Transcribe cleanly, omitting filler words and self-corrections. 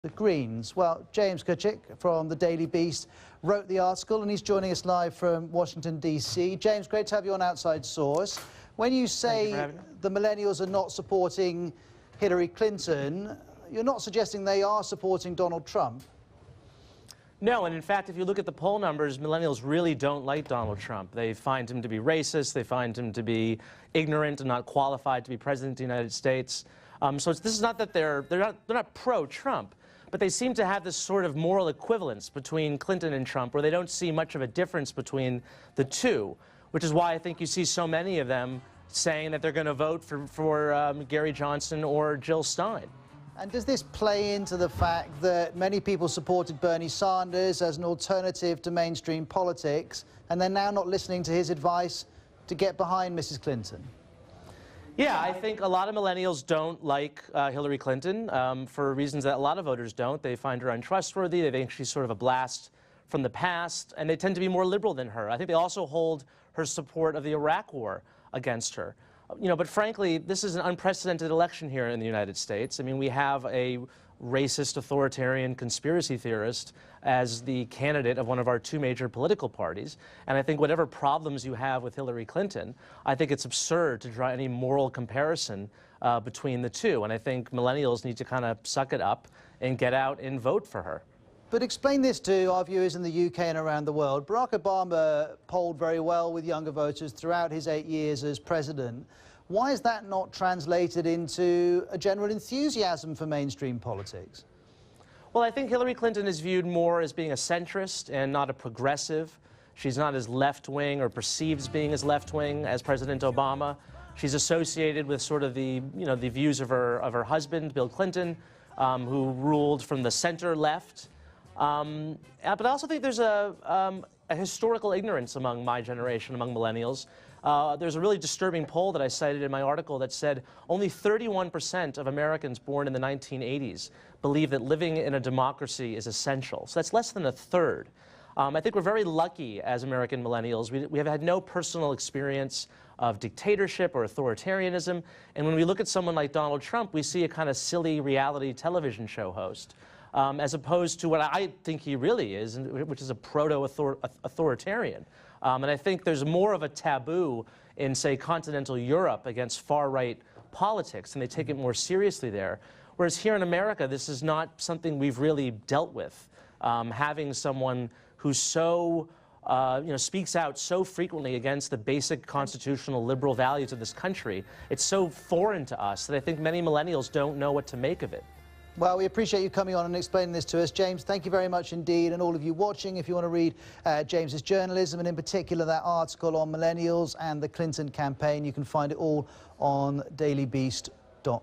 The Greens. Well, James Kucic from the Daily Beast wrote the article and he's joining us live from Washington, D.C. James, great to have you on Outside Source. When you say the millennials are not supporting Hillary Clinton, you're not suggesting they are supporting Donald Trump. No, and in fact, if you look at the poll numbers, millennials really don't like Donald Trump. They find him to be racist, they find him to be ignorant and not qualified to be president of the United States. So this is not that they're not pro-Trump, but they seem to have this sort of moral equivalence between Clinton and Trump where they don't see much of a difference between the two, which is why I think you see so many of them saying that they're going to vote for Gary Johnson or Jill Stein. And does this play into the fact that many people supported Bernie Sanders as an alternative to mainstream politics, and they're now not listening to his advice to get behind Mrs. Clinton? Yeah, I think a lot of millennials don't like Hillary Clinton for reasons that a lot of voters don't. They find her untrustworthy. They think she's sort of a blast from the past, and they tend to be more liberal than her. I think they also hold her support of the Iraq War against her. But frankly, this is an unprecedented election here in the United States. I mean, we have a racist, authoritarian conspiracy theorist as the candidate of one of our two major political parties. And I think whatever problems you have with Hillary Clinton, I think it's absurd to draw any moral comparison between the two. And I think millennials need to kind of suck it up and get out and vote for her. But explain this to our viewers in the UK and around the world. Barack Obama polled very well with younger voters throughout his 8 years as president. Why is that not translated into a general enthusiasm for mainstream politics? Well, I think Hillary Clinton is viewed more as being a centrist and not a progressive. She's not as left-wing or perceived as being as left-wing as President Obama. She's associated with sort of the views of her husband, Bill Clinton, who ruled from the center-left. But I also think there's a historical ignorance among my generation, among millennials. There's a really disturbing poll that I cited in my article that said only 31% of Americans born in the 1980s believe that living in a democracy is essential. So that's less than a third. I think we're very lucky as American millennials. We have had no personal experience of dictatorship or authoritarianism. And when we look at someone like Donald Trump, we see a kind of silly reality television show host. As opposed to what I think he really is, which is a proto-authoritarian. And I think there's more of a taboo in, say, continental Europe against far-right politics, and they take it more seriously there. Whereas here in America, this is not something we've really dealt with. Having someone who so, speaks out so frequently against the basic constitutional liberal values of this country, it's so foreign to us that I think many millennials don't know what to make of it. Well, we appreciate you coming on and explaining this to us. James, thank you very much indeed. And all of you watching, if you want to read James's journalism, and in particular that article on millennials and the Clinton campaign, you can find it all on dailybeast.com.